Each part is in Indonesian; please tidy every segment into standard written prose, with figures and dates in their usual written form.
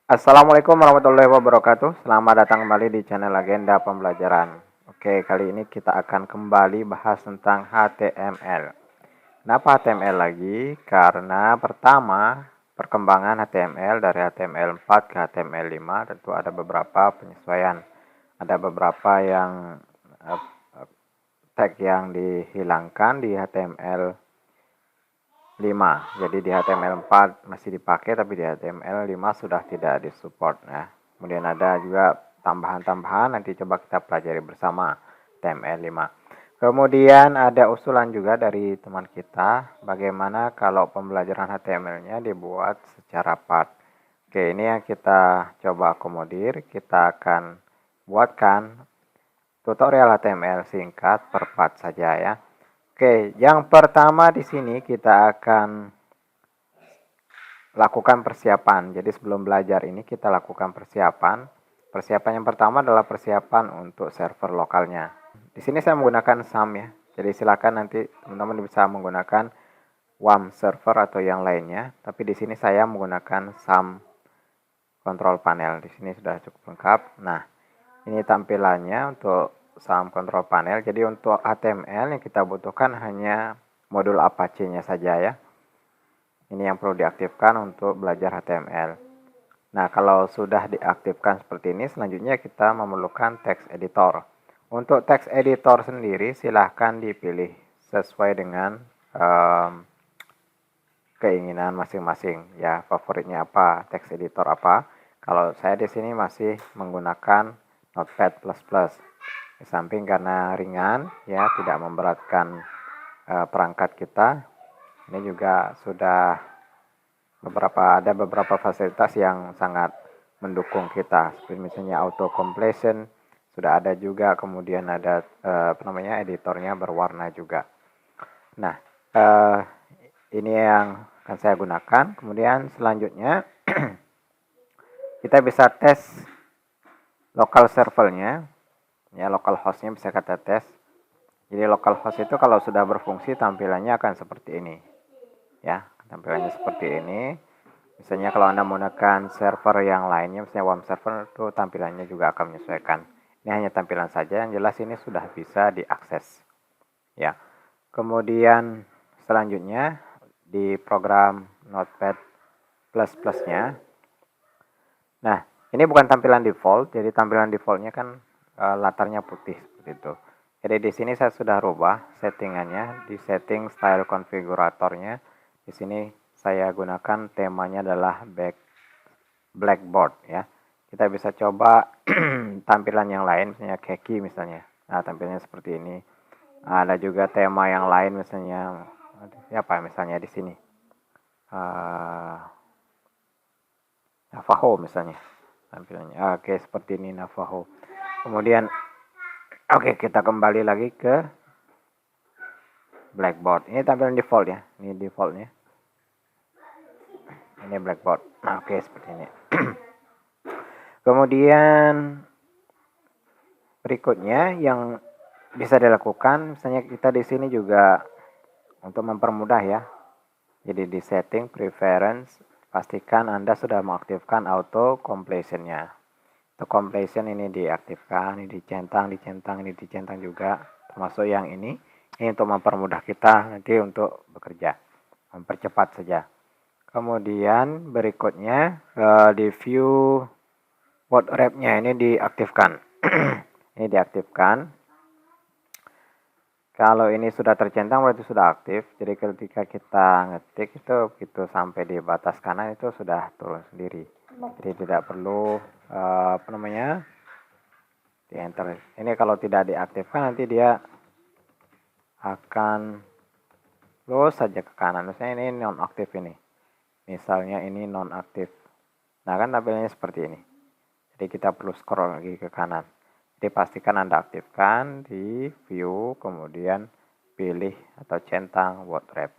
Assalamualaikum warahmatullahi wabarakatuh. Selamat datang kembali di channel Agenda Pembelajaran. Oke, kali ini kita akan kembali bahas tentang HTML. Kenapa HTML lagi? Karena pertama, perkembangan HTML dari HTML4 ke HTML5 tentu ada beberapa penyesuaian. Ada beberapa yang tag yang dihilangkan di HTML 5. Jadi di HTML4 masih dipakai, tapi di HTML5 sudah tidak disupport. Nah, kemudian ada juga tambahan-tambahan, nanti coba kita pelajari bersama HTML5. Kemudian ada usulan juga dari teman kita, bagaimana kalau pembelajaran HTML-nya dibuat secara part. Oke, ini yang kita coba akomodir. Kita akan buatkan tutorial HTML singkat per part saja ya. Oke, yang pertama di sini kita akan lakukan persiapan. Jadi sebelum belajar ini kita lakukan persiapan. Persiapan yang pertama adalah persiapan untuk server lokalnya. Di sini saya menggunakan SAM ya. Jadi silakan nanti teman-teman bisa menggunakan WAM server atau yang lainnya. Tapi di sini saya menggunakan SAM control panel. Di sini sudah cukup lengkap. Nah, ini tampilannya untuk SAM control panel. Jadi untuk HTML yang kita butuhkan hanya modul Apache-nya saja ya. Ini yang perlu diaktifkan untuk belajar HTML. Nah, kalau sudah diaktifkan seperti ini, selanjutnya kita memerlukan text editor. Untuk text editor sendiri silahkan dipilih sesuai dengan keinginan masing-masing. Ya, favoritnya apa, text editor apa. Kalau saya di sini masih menggunakan Notepad++. Di samping karena ringan, ya tidak memberatkan perangkat kita. Ini juga sudah ada beberapa fasilitas yang sangat mendukung kita, seperti misalnya auto completion sudah ada juga, kemudian ada editornya berwarna juga. Nah, ini yang akan saya gunakan. Kemudian selanjutnya kita bisa tes local servernya, ya local hostnya bisa kita tes. Jadi local host itu kalau sudah berfungsi tampilannya akan seperti ini, ya tampilannya seperti ini. Misalnya kalau Anda menggunakan server yang lainnya, misalnya WAM server, itu tampilannya juga akan menyesuaikan. Ini hanya tampilan saja, yang jelas ini sudah bisa diakses. Ya. Kemudian selanjutnya di program Notepad++-nya. Nah, ini bukan tampilan default, jadi tampilan defaultnya kan latarnya putih seperti itu. Jadi di sini saya sudah rubah settingannya di setting style konfiguratornya. Di sini saya gunakan temanya adalah blackboard ya. Kita bisa coba tampilan yang lain, misalnya khaki misalnya. Nah, tampilannya seperti ini. Ada juga tema yang lain misalnya apa misalnya di sini. Navajo misalnya tampilannya. Oke, seperti ini Navajo. Kemudian oke, kita kembali lagi ke blackboard. Ini tampilan default ya. Ini defaultnya. Ini blackboard. Nah, oke seperti ini. Kemudian berikutnya yang bisa dilakukan, misalnya kita di sini juga untuk mempermudah ya. Jadi di setting preference pastikan Anda sudah mengaktifkan auto completion-nya. Auto completion ini diaktifkan, ini dicentang, ini dicentang juga, termasuk yang ini. Ini untuk mempermudah kita nanti untuk bekerja, mempercepat saja. Kemudian berikutnya di view word wrap-nya ini diaktifkan. Ini diaktifkan. Kalau ini sudah tercentang berarti sudah aktif. Jadi ketika kita ngetik itu begitu sampai di batas kanan itu sudah turun sendiri. Jadi tidak perlu di enter. Ini kalau tidak diaktifkan nanti dia akan lurus saja ke kanan. Misalnya ini non aktif ini. Misalnya ini non aktif. Nah kan tampilannya seperti ini. Jadi kita perlu scroll lagi ke kanan. Jadi pastikan Anda aktifkan di view, kemudian pilih atau centang word wrap.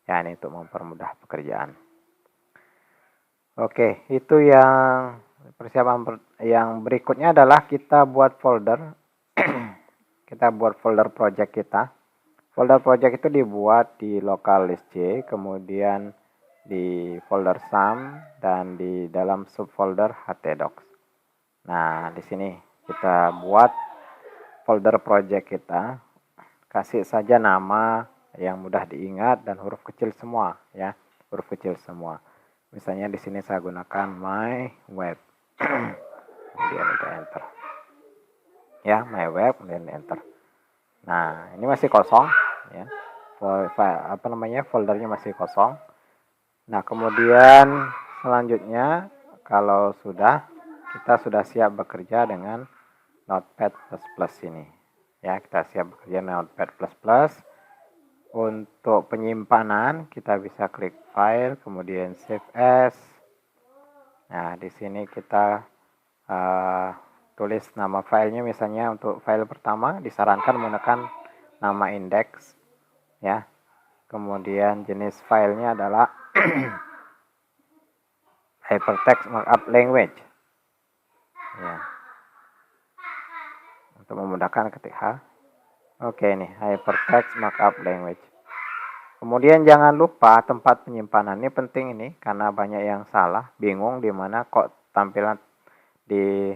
Ya ini untuk mempermudah pekerjaan. Oke, itu yang persiapan yang berikutnya adalah kita buat folder. Kita buat folder project kita. Folder project itu dibuat di local list C, kemudian di folder sum dan di dalam subfolder htdocs. Nah, di sini kita buat folder project kita, kasih saja nama yang mudah diingat dan huruf kecil semua ya, huruf kecil semua. Misalnya di sini saya gunakan my web. Kemudian kita enter. Ya, my web kemudian enter. Nah, ini masih kosong ya. Foldernya masih kosong. Nah, kemudian selanjutnya kalau kita sudah siap bekerja dengan Notepad++ ini. Ya, kita siap bekerja dengan Notepad++. Untuk penyimpanan kita bisa klik file, kemudian save as. Nah, di sini kita tulis nama filenya, misalnya untuk file pertama disarankan menggunakan nama index ya. Kemudian jenis filenya adalah hypertext markup language ya, untuk memudahkan ketik H. Oke, ini hypertext markup language. Kemudian jangan lupa tempat penyimpanan, ini penting ini karena banyak yang salah, bingung di mana kok tampilan di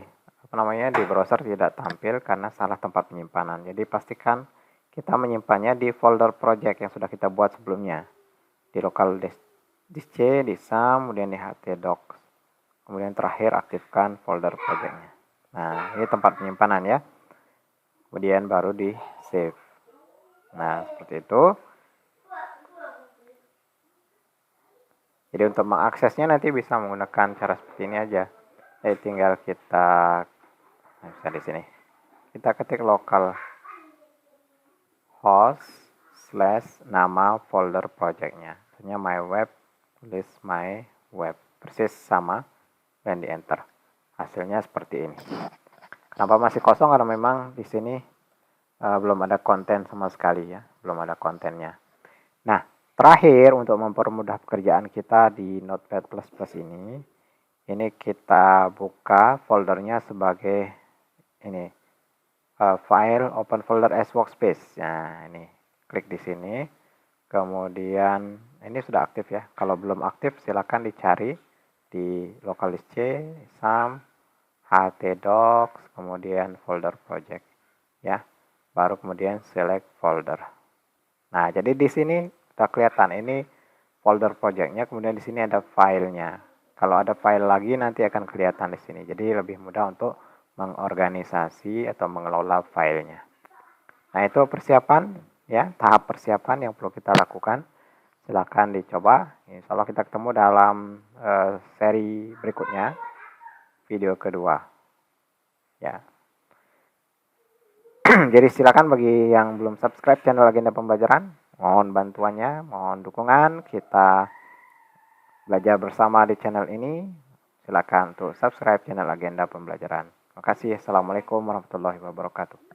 di browser tidak tampil karena salah tempat penyimpanan. Jadi pastikan kita menyimpannya di folder project yang sudah kita buat sebelumnya, di local disk C, di sum, kemudian di htdocs. Kemudian terakhir aktifkan folder projectnya. Nah, ini tempat penyimpanan ya. Kemudian baru di save. Nah, seperti itu. Jadi untuk mengaksesnya nanti bisa menggunakan cara seperti ini aja. Jadi tinggal kita bisa di sini. Kita ketik local host / nama folder projectnya. Misalnya my web, tulis my web. Persis sama dan di enter. Hasilnya seperti ini. Kenapa masih kosong? Karena memang di sini belum ada konten sama sekali ya, belum ada kontennya. Nah, terakhir untuk mempermudah pekerjaan kita di Notepad++ ini kita buka foldernya sebagai ini file open folder as workspace. Nah, ini klik di sini. Kemudian ini sudah aktif ya. Kalau belum aktif silakan dicari di local disk C, sum, htdocs, kemudian folder project ya. Baru kemudian select folder. Nah, jadi di sini sudah kelihatan ini folder projectnya, kemudian di sini ada filenya. Kalau ada file lagi nanti akan kelihatan di sini. Jadi lebih mudah untuk mengorganisasi atau mengelola filenya. Nah, itu persiapan ya, tahap persiapan yang perlu kita lakukan. Silakan dicoba. Insya Allah kita ketemu dalam seri berikutnya, video kedua. Ya. Jadi silakan bagi yang belum subscribe channel Agenda Pembelajaran, mohon bantuannya, mohon dukungan. Kita belajar bersama di channel ini. Silakan untuk subscribe channel Agenda Pembelajaran. Terima kasih. Assalamualaikum warahmatullahi wabarakatuh.